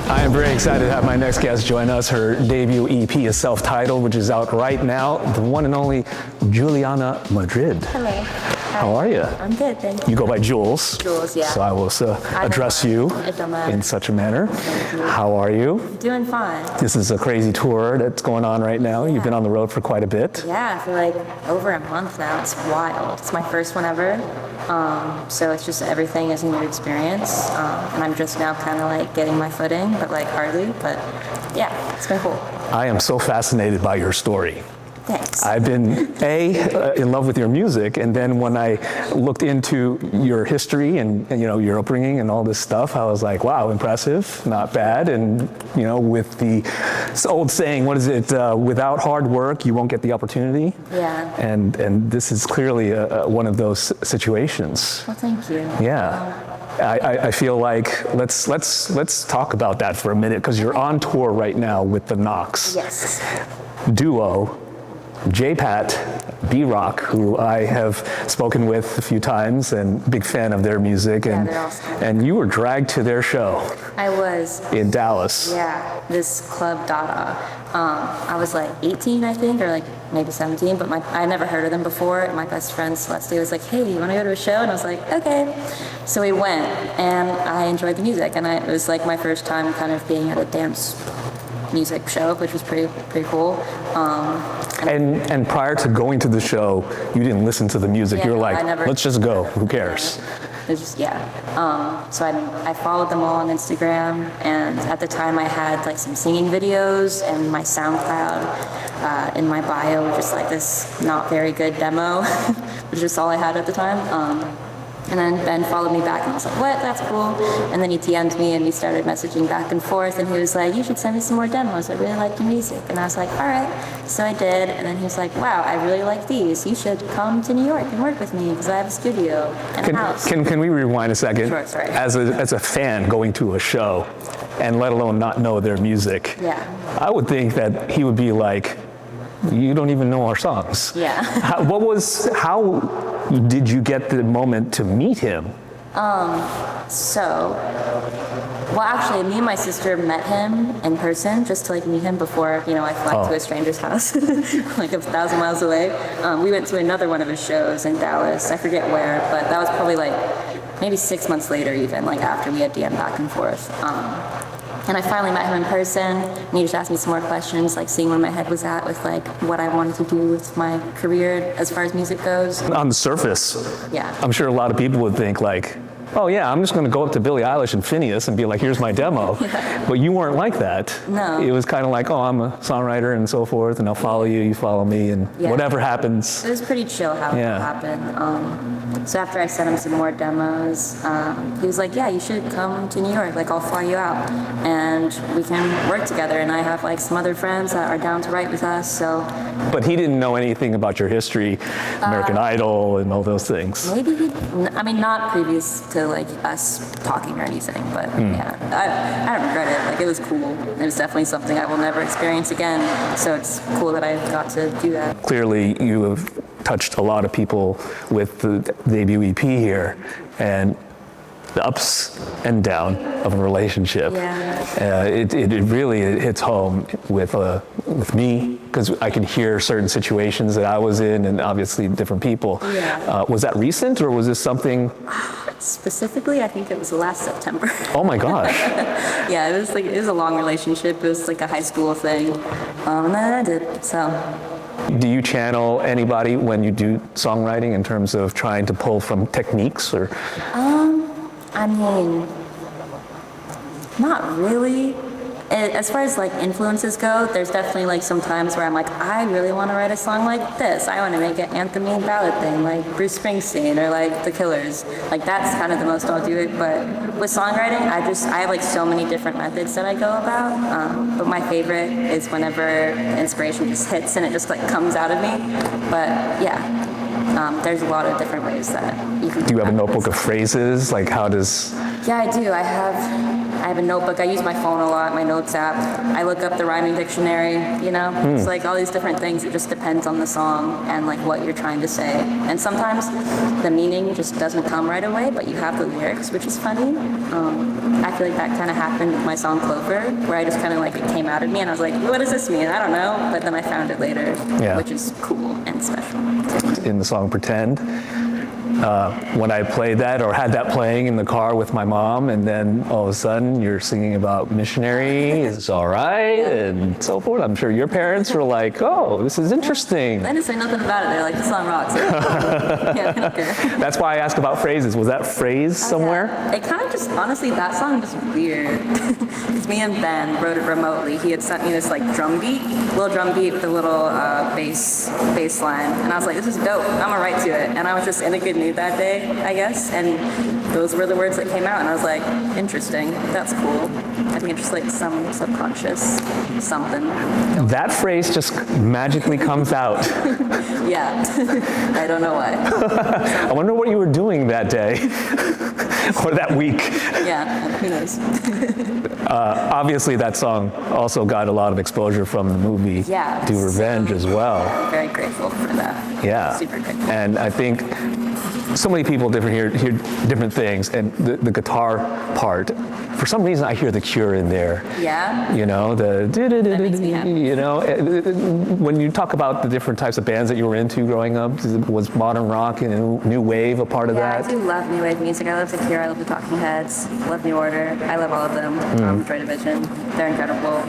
I am very excited to have my next guest join us. Her debut EP is self-titled, which is out right now. The one and only Juliana Madrid. Hello. How are you? I'm good, thank you. You go by Jules. Jules, yeah. So I will address you in such a manner. How are you? Doing fine. This is a crazy tour that's going on right now. You've been on the road for quite a bit. Yeah, for like over a month now. It's wild. It's my first one ever. So it's just everything is a new experience. And I'm just now kind of like getting my footing, but like hardly. But yeah, it's been cool. I am so fascinated by your story. Thanks. I've been in love with your music, and then when I looked into your history and you know your upbringing and all this stuff, I was like, wow, impressive, not bad. And you know, with the old saying, what is it? Without hard work, you won't get the opportunity. Yeah. And this is clearly one of those situations. Well, thank you. Yeah. I feel like let's talk about that for a minute, because you're on tour right now with the Knox. Yes. Duo. J-Pat, B-Rock, who I have spoken with a few times, and big fan of their music. And, they're awesome. And you were dragged to their show. I was. In Dallas. Yeah, this club Dada. I was like 18, I think, or like maybe 17, but I never heard of them before. And my best friend Celeste was like, hey, you want to go to a show? And I was like, okay. So we went, and I enjoyed the music, and it was like my first time kind of being at a dance music show, which was pretty cool. And prior to going to the show, you didn't listen to the music. Yeah, you were like, let's just go. Who cares? It was just, yeah. So I followed them all on Instagram, and at the time I had like some singing videos, and my SoundCloud in my bio was just like this not very good demo, which is just all I had at the time. And then Ben followed me back, and I was like, what? That's cool. And then he DM'd me, and we started messaging back and forth, and he was like, you should send me some more demos. I really like your music. And I was like, all right. So I did, and then he was like, wow, I really like these. You should come to New York and work with me, because I have a studio and a house. Can we rewind a second? Sure, sorry. As a fan going to a show, and let alone not know their music, Yeah. I would think that he would be like, you don't even know our songs. Yeah. How did you get the moment to meet him? Well, actually, me and my sister met him in person just to like meet him before, you know, I flew to a stranger's house, like 1,000 miles away. We went to another one of his shows in Dallas. I forget where, but that was probably like maybe 6 months later, even like after we had DM back and forth. And I finally met him in person, and he just asked me some more questions, like seeing where my head was at with like what I wanted to do with my career as far as music goes. On the surface, yeah, I'm sure a lot of people would think like, oh yeah, I'm just going to go up to Billie Eilish and Phineas and be like, here's my demo. Yeah. But you weren't like that. No. It was kind of like, oh, I'm a songwriter and so forth, and I'll follow you, you follow me, and whatever happens. It was pretty chill how it happened. So after I sent him some more demos, he was like, yeah, you should come to New York, like I'll fly you out, and we can work together. And I have like some other friends that are down to write with us, so. But he didn't know anything about your history, American Idol and all those things. Maybe I mean, not previous to like us talking or anything, but yeah, I don't regret it. Like it was cool. It was definitely something I will never experience again. So it's cool that I got to do that. Clearly, you have touched a lot of people with the debut EP here, and the ups and down of a relationship. Yeah. It really hits home with me, because I can hear certain situations that I was in, and obviously different people. Yeah. Was that recent, or was this something? Specifically, I think it was last September. Oh my gosh. Yeah, it was a long relationship. It was like a high school thing, and then I did. So. Do you channel anybody when you do songwriting in terms of trying to pull from techniques, or? I mean, not really. As far as like influences go, there's definitely like some times where I'm like, I really want to write a song like this. I want to make an anthem-y ballad thing like Bruce Springsteen or like The Killers. Like that's kind of the most I'll do it. But with songwriting, I have like so many different methods that I go about. But my favorite is whenever inspiration just hits and it just like comes out of me. But yeah, there's a lot of different ways that you can. Do you have a notebook of phrases? Like how does? Yeah, I do. I have a notebook. I use my phone a lot, my notes app. I look up the rhyming dictionary, you know? It's like all these different things. It just depends on the song and like what you're trying to say. And sometimes the meaning just doesn't come right away, but you have the lyrics, which is funny. I feel like that kind of happened with my song Clover, where I just kind of like, it came out of me and I was like, what does this mean? I don't know. But then I found it later, which is cool and special. In the song Pretend, when I played that or had that playing in the car with my mom, and then all of a sudden you're singing about missionary is all right and so forth. I'm sure your parents were like, oh, this is interesting. I didn't say nothing about it. They're like, the song rocks. Yeah, I don't care. That's why I asked about phrases. Was that phrase somewhere? Yeah. It kind of just, honestly, that song was weird. Because me and Ben wrote it remotely. He had sent me this like drum beat, little drum beat with a little bass line. And I was like, this is dope. I'm gonna write to it. And I was just in a good mood that day, I guess. And those were the words that came out. And I was like, interesting. That's cool. I think it's just like some subconscious something. That phrase just magically comes out. Yeah. I don't know why. I wonder what you were doing that day or that week. Yeah, who knows? Obviously, that song also got a lot of exposure from the movie Do Revenge as well. I'm very grateful for that. Yeah. Super grateful. And I think so many people hear different things, and the guitar part, for some reason I hear The Cure in there. Yeah? You know, That makes me happy. you know, when you talk about the different types of bands that you were into growing up, was modern rock and new wave a part of that? I do love new wave music. I love The Cure, I love the Talking Heads, love New Order. I love all of them. Joy Division, they're incredible.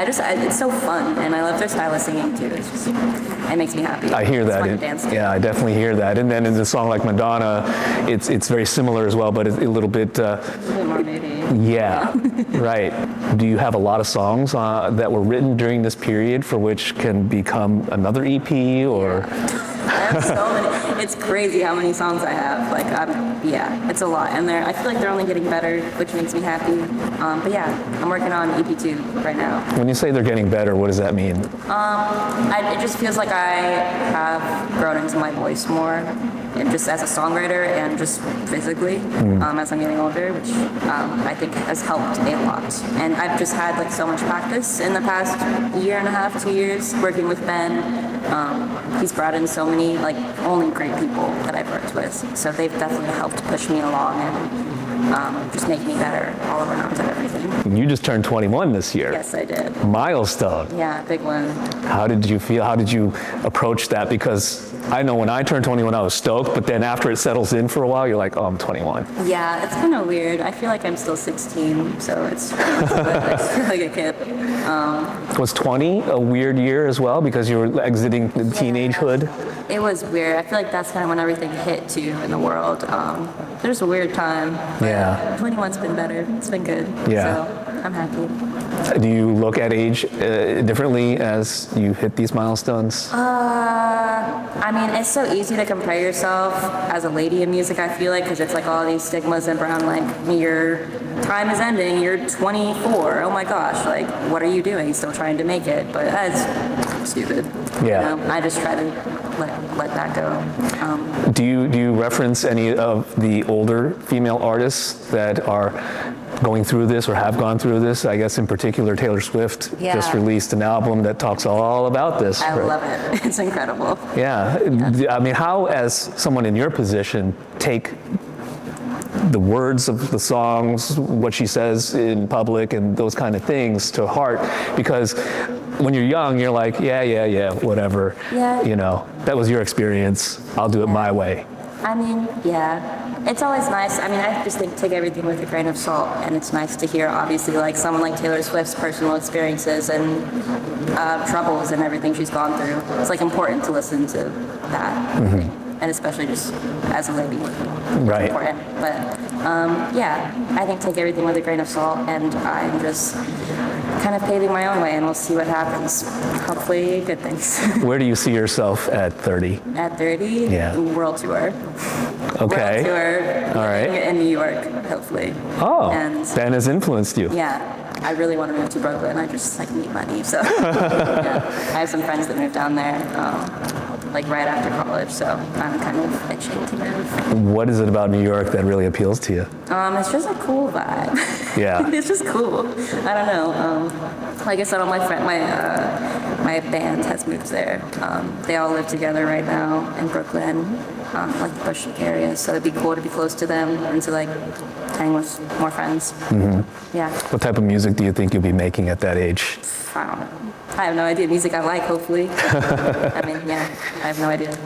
It's so fun, and I love their style of singing too. It makes me happy. I hear that. Fun to dance to. Yeah, I definitely hear that. And then in a song like Madonna, it's very similar as well, but it's a little bit. A bit more maybe. Yeah, right. Do you have a lot of songs that were written during this period for which can become another EP or? I have so many. It's crazy how many songs I have. Like, it's a lot. And I feel like they're only getting better, which makes me happy. But yeah, I'm working on EP2 right now. When you say they're getting better, what does that mean? It just feels like I have grown into my voice more, and just as a songwriter and just physically as I'm getting older, which I think has helped a lot. And I've just had like so much practice in the past year and a half, 2 years working with Ben. He's brought in so many like only great people that I've worked with, so they've definitely helped push me along and just make me better all around and everything. You just turned 21 this year. Yes, I did. Milestone. Yeah, big one. How did you feel? How did you approach that? Because I know when I turned 21, I was stoked, but then after it settles in for a while, you're like, oh, I'm 21. Yeah, it's kind of weird. I feel like I'm still 16, so it's I just feel like a kid. Was 20 a weird year as well because you were exiting the teenagehood? It was weird. I feel like that's kind of when everything hit too in the world. There's a weird time. Yeah. 21's been better. It's been good. Yeah. So I'm happy. Do you look at age differently as you hit these milestones? I mean, it's so easy to compare yourself as a lady in music, I feel like, because it's like all these stigmas around like your time is ending, you're 24, oh my gosh, like what are you doing? Still trying to make it, but that's stupid. Yeah. You know, I just try to let that go. Do you reference any of the older female artists that are going through this or have gone through this? I guess in particular Taylor Swift just released an album that talks all about this. I love it. It's incredible. Yeah. I mean, how, as someone in your position, take the words of the songs, what she says in public and those kind of things to heart? Because when you're young, you're like, yeah, whatever. Yeah. You know, that was your experience. I'll do it my way. I mean, yeah. It's always nice. I mean, I just think take everything with a grain of salt, and it's nice to hear, obviously, like someone like Taylor Swift's personal experiences and troubles and everything she's gone through. It's like important to listen to that, and especially just as a lady, Right. it's important. But I think take everything with a grain of salt, and I'm just kind of paving my own way, and we'll see what happens. Hopefully, good things. Where do you see yourself at 30? At 30, Yeah. world tour. Okay. World tour. All right. In New York, hopefully. Oh, And Ben has influenced you. yeah, I really want to move to Brooklyn. I just like need money, so yeah. I have some friends that moved down there, like right after college, so I'm kind of itching to move. What is it about New York that really appeals to you? It's just a cool vibe. Yeah. It's just cool. I don't know. Like I said, all my my band has moved there. They all live together right now in Brooklyn. like the Bushwick area, so it'd be cool to be close to them and to like hang with more friends. Yeah. What type of music do you think you'll be making at that age? I don't know. I have no idea. Music I like, hopefully. I mean, yeah, I have no idea.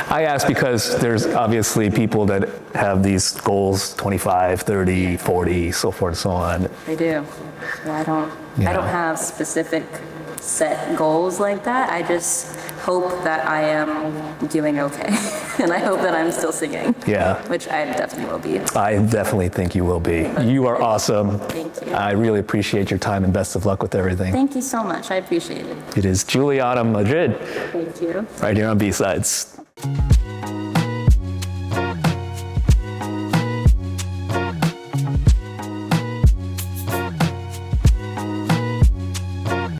I ask because there's obviously people that have these goals, 25, 30, 40, so forth and so on. They do. Yeah, I don't have specific set goals like that. I just hope that I am doing okay. And I hope that I'm still singing. Yeah. Which I definitely will be. I definitely think you will be. You are awesome. Thank you. I really appreciate your time and best of luck with everything. Thank you so much. I appreciate it. It is Juliana Madrid, Thank you. right here on B-Sides.